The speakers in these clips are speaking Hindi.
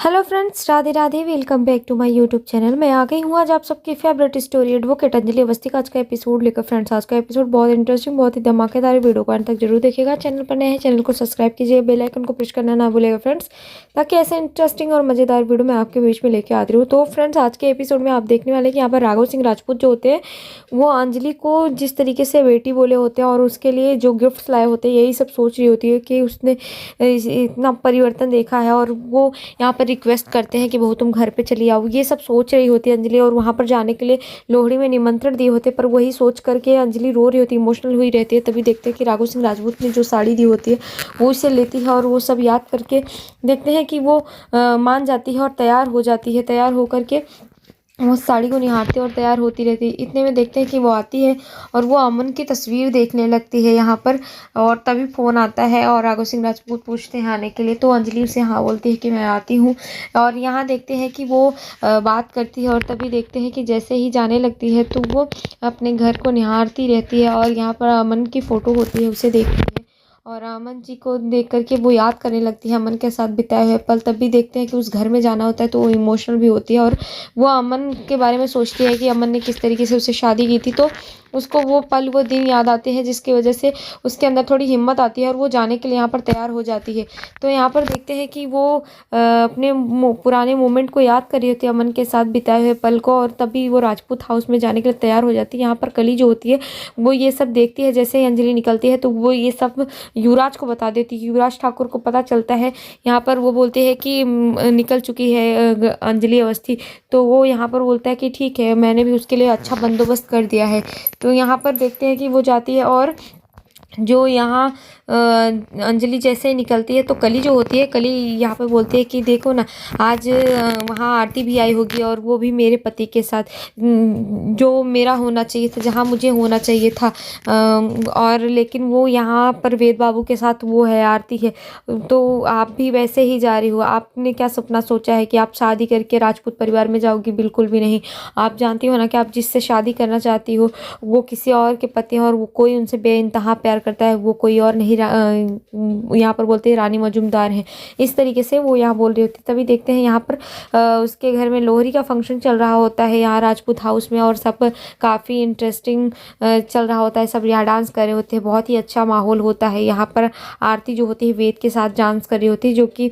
Hello friends, Radhe Radhe. Welcome back to my YouTube channel. मैं आ गई हूँ आज आप सबकी favourite story advocate Anjali Awasthi का आज का एपिसोड लेकर। फ्रेंड्स, आज का एपिसोड बहुत इंटरेस्टिंग, बहुत ही धमाकेदार। वीडियो को अंत तक जरूर देखिएगा। चैनल पर नए हैं, चैनल को सब्सक्राइब कीजिए, बेल आइकन को प्रेस करना ना भूलिएगा फ्रेंड्स, ताकि ऐसे इंटरेस्टिंग और मजेदार वीडियो मैं आपके बीच में लेके आती हूँ। तो फ्रेंड्स, आज के एपिसोड में आप देखने वाले कि यहाँ पर राघव सिंह राजपूत जो होते हैं वो अंजलि को जिस तरीके से बेटी बोले होते हैं और उसके लिए जो गिफ्ट्स लाए होते हैं, यही सब सोच रही होती है कि उसने इतना परिवर्तन देखा है और वो यहाँ पर रिक्वेस्ट करते हैं कि बहू तुम घर पे चली आओ। ये सब सोच रही होती है अंजलि, और वहाँ पर जाने के लिए लोहड़ी में निमंत्रण दिए होते, पर वही सोच करके अंजलि रो रही होती है, इमोशनल हुई रहती है। तभी देखते हैं कि राघव सिंह राजपूत ने जो साड़ी दी होती है वो इसे लेती है, और वो सब याद करके देखते हैं कि वो मान जाती है और तैयार हो जाती है। तैयार होकर के वो साड़ी को निहारती है और तैयार होती रहती है। इतने में देखते हैं कि वो आती है और वो अमन की तस्वीर देखने लगती है यहाँ पर, और तभी फ़ोन आता है और राघव सिंह राजपूत पूछते हैं आने के लिए। तो अंजलि उसे हाँ बोलती है कि मैं आती हूँ। और यहाँ देखते हैं कि वो बात करती है, और तभी देखते हैं कि जैसे ही जाने लगती है तो वो अपने घर को निहारती रहती है, और यहाँ पर अमन की फ़ोटो होती है उसे देखती है, और अमन जी को देख करके वो याद करने लगती है अमन के साथ बिताए हुए पल। तब भी देखते हैं कि उस घर में जाना होता है तो वो इमोशनल भी होती है, और वो अमन के बारे में सोचती है कि अमन ने किस तरीके से उससे शादी की थी। तो उसको वो पल वो दिन याद आते हैं, जिसकी वजह से उसके अंदर थोड़ी हिम्मत आती है और वो जाने के लिए यहाँ पर तैयार हो जाती है। तो यहाँ पर देखते हैं कि वो अपने पुराने मोमेंट को याद कर रही होती है, अमन के साथ बिताए हुए पल को, और तभी वो राजपूत हाउस में जाने के लिए तैयार हो जाती है। यहाँ पर कली जो होती है वो ये सब देखती है। जैसे ही अंजलि निकलती है तो वो ये सब युवराज को बता देती है। युवराज ठाकुर को पता चलता है। यहाँ पर वो बोलते हैं कि निकल चुकी है अंजलि अवस्थी। तो वो यहाँ पर बोलता है कि ठीक है, मैंने भी उसके लिए अच्छा बंदोबस्त कर दिया है। तो यहाँ पर देखते हैं कि वो जाती है, और जो यहाँ अंजलि जैसे ही निकलती है तो कली जो होती है, कली यहाँ पे बोलती है कि देखो ना, आज वहाँ आरती भी आई होगी, और वो भी मेरे पति के साथ, जो मेरा होना चाहिए था, जहाँ मुझे होना चाहिए था। और लेकिन वो यहाँ पर वेद बाबू के साथ वो है, आरती है। तो आप भी वैसे ही जा रही हो। आपने क्या सपना सोचा है कि आप शादी करके राजपूत परिवार में जाओगी? बिल्कुल भी नहीं। आप जानती हो ना कि आप जिससे शादी करना चाहती हो वो किसी और के पति हैं, और वो कोई उनसे बेइंतहा प्यार करता है, वो कोई और नहीं। यहाँ पर बोलते हैं रानी मजुमदार हैं। इस तरीके से वो यहाँ बोल रही होती है। तभी देखते हैं यहाँ पर उसके घर में लोहड़ी का फंक्शन चल रहा होता है यहाँ राजपूत हाउस में, और सब काफ़ी इंटरेस्टिंग चल रहा होता है। सब यहाँ डांस कर रहे होते हैं, बहुत ही अच्छा माहौल होता है। यहाँ पर आरती जो होती है वेद के साथ डांस कर रही होती है, जो कि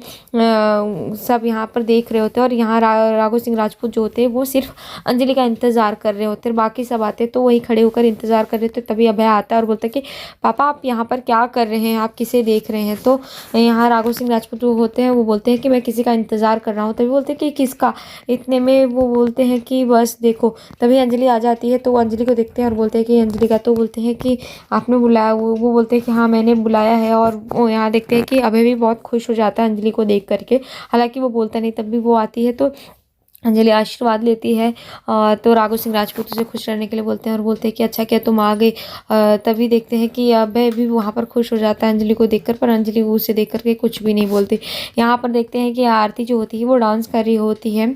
सब यहाँ पर देख रहे होते हैं। और यहाँ राघव सिंह राजपूत जो होते हैं वो सिर्फ अंजलि का इंतजार कर रहे होते हैं। बाकी सब आते तो वही खड़े होकर इंतजार कर रहे थे। तभी अभय आता है और बोलता है कि पापा आप यहाँ पर क्या कर रहे हैं, आप किसे देख रहे हैं? तो यहाँ राघव सिंह राजपूत जो होते हैं वो बोलते हैं कि मैं किसी का इंतजार कर रहा हूँ। तभी बोलते हैं कि किसका? इतने में वो बोलते हैं कि बस देखो। तभी अंजलि आ जाती है, तो अंजलि को देखते हैं और बोलते हैं कि अंजलि का। तो बोलते हैं कि आपने बुलाया? वो बोलते हैं कि हाँ मैंने बुलाया है। और वो यहाँ देखते हैं कि अभय भी बहुत खुश हो जाता है अंजलि को देख करके, हालांकि वो बोलता नहीं। तब भी वो आती है तो अंजलि आशीर्वाद लेती है। तो राघव सिंह राजपूत उसे खुश रहने के लिए बोलते हैं, और बोलते हैं कि अच्छा क्या तुम आ गए। तभी देखते हैं कि अभय भी वहाँ पर खुश हो जाता है अंजलि को देखकर, पर अंजलि उसे देख करके कुछ भी नहीं बोलती। यहाँ पर देखते हैं कि आरती जो होती है वो डांस कर रही होती है,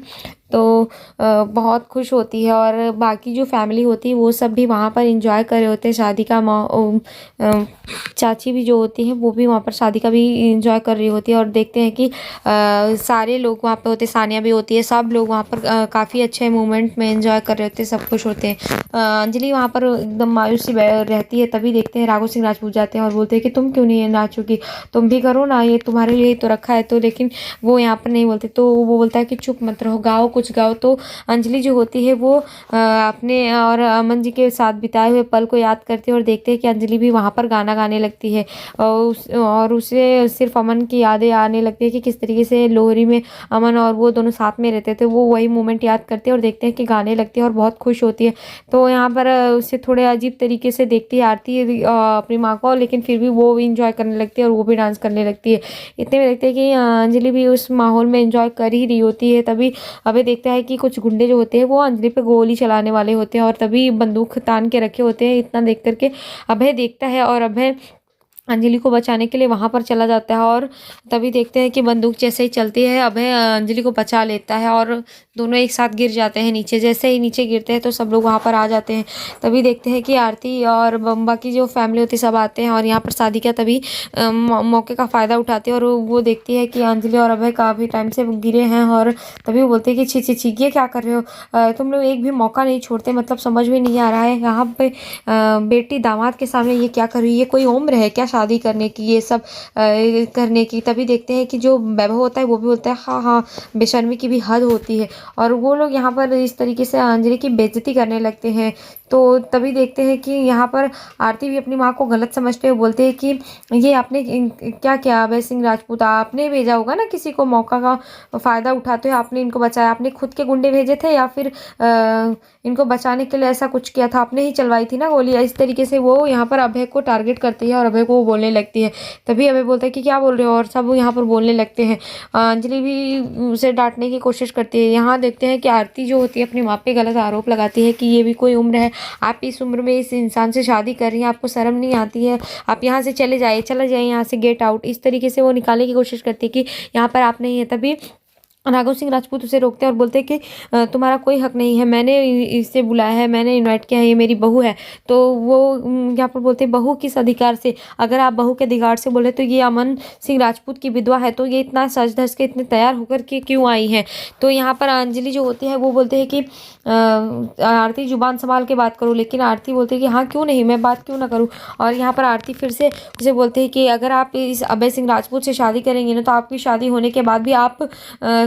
तो बहुत खुश होती है। और बाकी जो फैमिली होती है वो सब भी वहाँ पर एंजॉय कर रहे होते हैं शादी का। चाची भी जो होती हैं वो भी वहाँ पर शादी का भी एंजॉय कर रही होती है। और देखते हैं कि सारे लोग वहाँ पे होते हैं, सानिया भी होती है, सब लोग वहाँ पर काफ़ी अच्छे मोमेंट में एंजॉय कर रहे होते हैं, सब खुश होते हैं। अंजलि वहाँ पर एकदम मायूस सी रहती है। तभी देखते हैं राघव सिंह राजपूत जाते हैं और बोलते हैं कि तुम क्यों नहीं नाचोगी, तुम भी करो ना, ये तुम्हारे लिए तो रखा है। तो लेकिन वो यहाँ पर नहीं बोलते। तो वो बोलता है कि चुप मत रहो, गाओ कुछ गाओ। तो अंजलि जो होती है वो अपने और अमन जी के साथ बिताए हुए पल को याद करती है, और देखते हैं कि अंजलि भी वहाँ पर गाना गाने लगती है, और उसे सिर्फ अमन की यादें आने लगती है कि किस तरीके से लोहड़ी में अमन और वो दोनों साथ में रहते थे। वो वही मोमेंट याद करते हैं और देखते हैं कि गाने लगती है और बहुत खुश होती है। तो यहाँ पर उसे थोड़े अजीब तरीके से देखती है आरती अपनी माँ को, लेकिन फिर भी वो भी इंजॉय करने लगती है और वो भी डांस करने लगती है। इतने में देखते हैं कि अंजलि भी उस माहौल में इंजॉय कर ही रही होती है। तभी अभय देखता है कि कुछ गुंडे जो होते हैं वो अंजलि पे गोली चलाने वाले होते हैं, और तभी बंदूक तान के रखे होते हैं। इतना देख करके अभय देखता है, और अभय अंजलि को बचाने के लिए वहाँ पर चला जाता है। और तभी देखते हैं कि बंदूक जैसे ही चलती है, अभय अंजलि को बचा लेता है और दोनों एक साथ गिर जाते हैं नीचे। जैसे ही नीचे गिरते हैं तो सब लोग वहाँ पर आ जाते हैं। तभी देखते हैं कि आरती और बाकी जो फैमिली होती है सब आते हैं और यहाँ पर शादी का तभी मौके का फ़ायदा उठाते हैं। और वो देखती है कि अंजलि और अभय काफ़ी टाइम से गिरे हैं और तभी वो बोलते हैं कि छी छी छी, ये क्या कर रहे हो, तुम लोग एक भी मौका नहीं छोड़ते, मतलब समझ में नहीं आ रहा है यहाँ पे बेटी दामाद के सामने ये क्या कर रही है, ये कोई उम्र है क्या शादी करने की, ये सब करने की। तभी देखते हैं कि जो वैभव होता है वो भी बोलता है हाँ हाँ, बेशर्मी की भी हद होती है। और वो लोग यहाँ पर इस तरीके से अंजलि की बेइज्जती करने लगते हैं। तो तभी देखते हैं कि यहाँ पर आरती भी अपनी माँ को गलत समझते हुए बोलते हैं कि ये आपने क्या किया अभय सिंह राजपूत, आपने भेजा होगा ना किसी को, मौका का फ़ायदा उठाते हुए आपने इनको बचाया, आपने खुद के गुंडे भेजे थे या फिर इनको बचाने के लिए ऐसा कुछ किया था, आपने ही चलवाई थी ना गोली। इस तरीके से वो यहाँ पर अभय को टारगेट करती है और अभय को वो बोलने लगती है। तभी अभय बोलता है कि क्या बोल रहे हो, और सब यहाँ पर बोलने लगते हैं। अंजलि भी उसे डांटने की कोशिश करती है। यहाँ देखते हैं कि आरती जो होती है अपनी माँ पे गलत आरोप लगाती है कि ये भी कोई उम्र है, आप इस उम्र में इस इंसान से शादी कर रही हैं, आपको शर्म नहीं आती है, आप यहाँ से चले जाइए यहाँ से, गेट आउट। इस तरीके से वो निकालने की कोशिश करती है कि यहाँ पर आप नहीं है। तभी राघव सिंह राजपूत उसे रोकते हैं और बोलते हैं कि तुम्हारा कोई हक नहीं है, मैंने इसे बुलाया है, मैंने इनवाइट किया है, ये मेरी बहू है। तो वो यहाँ पर बोलते हैं बहू किस अधिकार से, अगर आप बहू के अधिकार से बोले तो ये अमन सिंह राजपूत की विधवा है, तो ये इतना सज धज के इतने तैयार होकर के क्यों आई है। तो यहाँ पर अंजलि जो होती है वो बोलते हैं कि आरती जुबान संभाल के बात करो, लेकिन आरती बोलती है कि हाँ क्यों नहीं, मैं बात क्यों ना करूँ। और यहाँ पर आरती फिर से उसे बोलती है कि अगर आप इस अभय सिंह राजपूत से शादी करेंगे ना तो आपकी शादी होने के बाद भी आप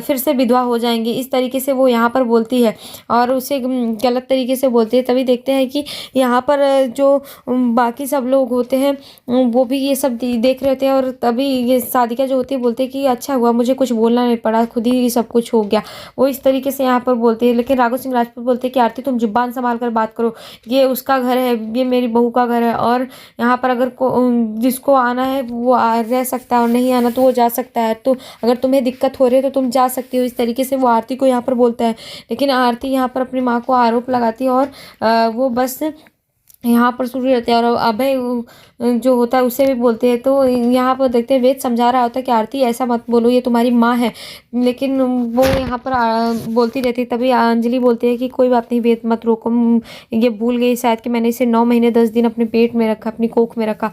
फिर से विधवा हो जाएंगी। इस तरीके से वो यहाँ पर बोलती है और उसे गलत तरीके से बोलती है। तभी देखते हैं कि यहाँ पर जो बाकी सब लोग होते हैं वो भी ये सब देख रहे होते हैं। और तभी ये सादिका जो होती है बोलती है कि अच्छा हुआ मुझे कुछ बोलना नहीं पड़ा, खुद ही सब कुछ हो गया। वो इस तरीके से यहाँ पर बोलते हैं। लेकिन राघव सिंह राजपूत बोलते हैं कि आरती तुम जुबान संभाल कर बात करो, ये उसका घर है, ये मेरी बहू का घर है, और यहाँ पर अगर जिसको आना है वो रह सकता है और नहीं आना तो वो जा सकता है। तो अगर तुम्हें दिक्कत हो रही है तो तुम जा सकती हो। इस तरीके से वो आरती को यहाँ पर बोलता है। लेकिन आरती यहाँ पर अपनी माँ को आरोप लगाती है और वो बस यहाँ पर शुरू रहते हैं। और अभय जो होता है उसे भी बोलते हैं। तो यहाँ पर देखते हैं वेद समझा रहा होता है कि आरती ऐसा मत बोलो, ये तुम्हारी माँ है, लेकिन वो यहाँ पर बोलती रहती है। तभी अंजलि बोलती है कि कोई बात नहीं वेद मत रोको, ये भूल गई शायद कि मैंने इसे 9 महीने 10 दिन अपने पेट में रखा, अपनी कोख में रखा,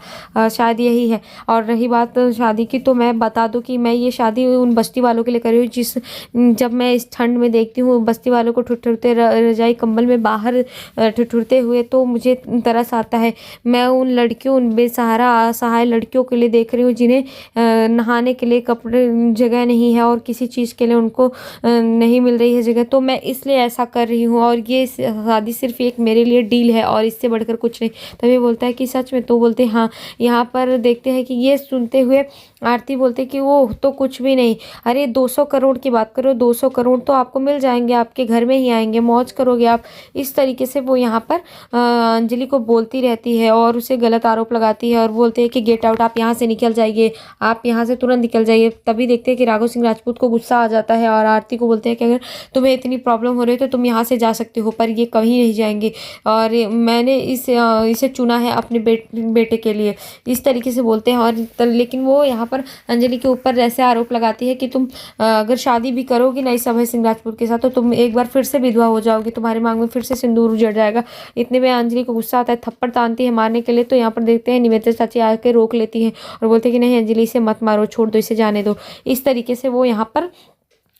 शायद यही है। और रही बात शादी की, तो मैं बता दूँ कि मैं ये शादी उन बस्ती वालों के लिए कर रही हूँ जब मैं इस ठंड में देखती हूँ बस्ती वालों को ठुठुरते रजाई कंबल में बाहर ठुठुरते हुए, तो मुझे तरस आता है। मैं उन लड़कियों, उन बेसहारा असहाय लड़कियों के लिए देख रही हूँ जिन्हें नहाने के लिए कपड़े जगह नहीं है और किसी चीज़ के लिए उनको नहीं मिल रही है जगह, तो मैं इसलिए ऐसा कर रही हूँ। और ये शादी सिर्फ एक मेरे लिए डील है और इससे बढ़कर कुछ नहीं। तभी बोलता है कि सच में, तो बोलते हैं हाँ। यहाँ पर देखते हैं कि ये सुनते हुए आरती बोलते कि वो तो कुछ भी नहीं, अरे 200 करोड़ की बात करो, 200 करोड़ तो आपको मिल जाएंगे, आपके घर में ही आएंगे, मौज करोगे आप। इस तरीके से वो यहाँ पर अंजलि को बोलती रहती है और उसे गलत आरोप लगाती है और बोलते हैं कि गेट आउट, आप यहाँ से निकल जाइए, आप यहाँ से तुरंत निकल जाइए। तभी देखते हैं कि राघव सिंह राजपूत को गुस्सा आ जाता है और आरती को बोलते हैं कि अगर तुम्हें इतनी प्रॉब्लम हो रही है तो तुम यहाँ से जा सकते हो, पर ये कहीं नहीं जाएंगे और मैंने इसे चुना है अपने बेटे के लिए। इस तरीके से बोलते हैं। और लेकिन वो यहाँ पर अंजलि के ऊपर ऐसे आरोप लगाती है कि तुम अगर शादी भी करोगी ना इस अभय सिंह राजपूत के साथ तो तुम एक बार फिर से विधवा हो जाओगी, तुम्हारे मांग में फिर से सिंदूर उजड़ जाएगा। इतने में अंजलि को गुस्सा आता है, थप्पड़ तानती है मारने के लिए। तो यहाँ पर देखते हैं निवेदिता चाची आके रोक लेती हैं और बोलते हैं कि नहीं अंजलि इसे मत मारो, छोड़ दो, इसे जाने दो। इस तरीके से वो यहाँ पर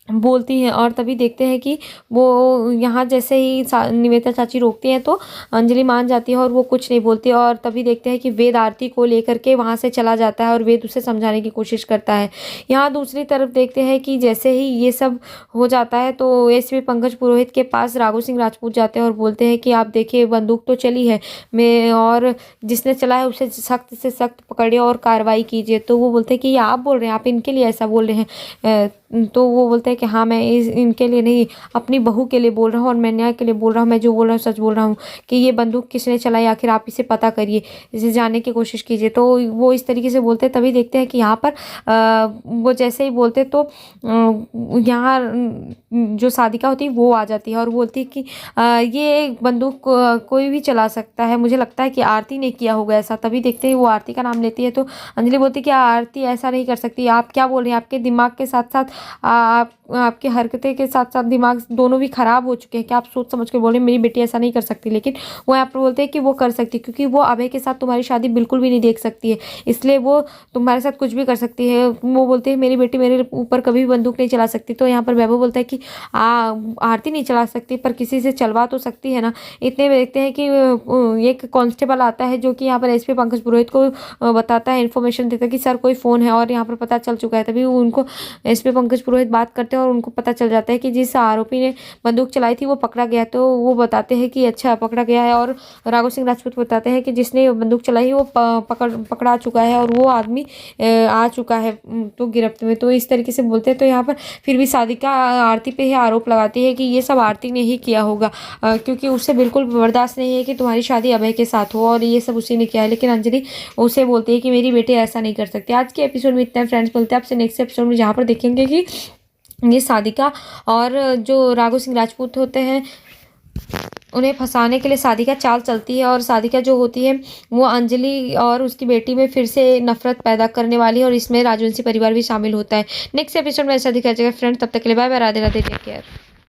बोलती हैं। और तभी देखते हैं कि वो यहाँ जैसे ही निवेदिता चाची रोकती हैं तो अंजलि मान जाती है और वो कुछ नहीं बोलती। और तभी देखते हैं कि वेद आरती को लेकर के वहाँ से चला जाता है और वेद उसे समझाने की कोशिश करता है। यहाँ दूसरी तरफ देखते हैं कि जैसे ही ये सब हो जाता है तो एसपी पंकज पुरोहित के पास राघव सिंह राजपूत जाते हैं और बोलते हैं कि आप देखिए बंदूक तो चली है मैं, और जिसने चला है उसे सख्त से सख्त पकड़िए और कार्रवाई कीजिए। तो वो बोलते हैं कि ये आप बोल रहे हैं, आप इनके लिए ऐसा बोल रहे हैं। तो वो बोलते हैं कि हाँ मैं इनके लिए नहीं अपनी बहू के लिए बोल रहा हूँ और मैं न्याय के लिए बोल रहा हूँ, मैं जो बोल रहा हूँ सच बोल रहा हूँ कि ये बंदूक किसने चलाई आखिर आप इसे पता करिए, इसे जानने की कोशिश कीजिए। तो वो इस तरीके से बोलते हैं। तभी देखते हैं कि यहाँ पर वो जैसे ही बोलते तो यहाँ जो साधिका होती है वो आ जाती है और बोलती है कि ये बंदूक कोई भी चला सकता है, मुझे लगता है कि आरती ने किया होगा ऐसा। तभी देखते हैं वो आरती का नाम लेती है तो अंजलि बोलती है कि आरती ऐसा नहीं कर सकती, आप क्या बोल रही हैं, आपके दिमाग के साथ साथ आपकी हरकतें के साथ साथ दिमाग दोनों भी खराब हो चुके हैं, क्या आप सोच समझ के बोल रहे हैं, मेरी बेटी ऐसा नहीं कर सकती। लेकिन वो यहाँ पर बोलते हैं कि वो कर सकती, क्योंकि वो अभय के साथ तुम्हारी शादी बिल्कुल भी नहीं देख सकती है, इसलिए वो तुम्हारे साथ कुछ भी कर सकती है। वो बोलते हैं मेरी बेटी मेरे ऊपर कभी भी बंदूक नहीं चला सकती। तो यहाँ पर वैभव बोलता है कि आरती नहीं चला सकती पर किसी से चलवा तो सकती है ना। इतने में देखते हैं कि एक कांस्टेबल आता है जो कि यहाँ पर एसपी पंकज पुरोहित को बताता है, इन्फॉर्मेशन देता है कि सर कोई फ़ोन है और यहाँ पर पता चल चुका है। तभी उनको एसपी पंकज पुरोहित बात करते हैं और उनको पता चल जाता है कि जिस आरोपी ने बंदूक चलाई थी वो पकड़ा गया। तो वो बताते हैं कि अच्छा पकड़ा गया है, और राघव सिंह राजपूत बताते हैं कि जिसने बंदूक चलाई वो पकड़ा चुका है और वो आदमी आ चुका है तो गिरफ्त में। तो इस तरीके से बोलते हैं। तो यहाँ पर फिर भी साधिका आरती पे ही आरोप लगाती है कि ये सब आरती ने ही किया होगा, क्योंकि उससे बिल्कुल बर्दाश्त नहीं है कि तुम्हारी शादी अभय के साथ हो और ये सब उसी ने किया है। लेकिन अंजलि उसे बोलती है कि मेरी बेटी ऐसा नहीं कर सकती। आज के एपिसोड में इतना फ्रेंड्स, मिलते हैं आपसे नेक्स्ट एपिसोड में, जहाँ पर देखेंगे कि ये साधिका और जो राघव सिंह राजपूत होते हैं उन्हें फंसाने के लिए साधिका चाल चलती है, और साधिका जो होती है वो अंजलि और उसकी बेटी में फिर से नफरत पैदा करने वाली है, और इसमें राजवंशी परिवार भी शामिल होता है। नेक्स्ट एपिसोड में ऐसा दिखाया जाएगा फ्रेंड्स। तब तक के लिए bye bye, Radhe Radhe, take care.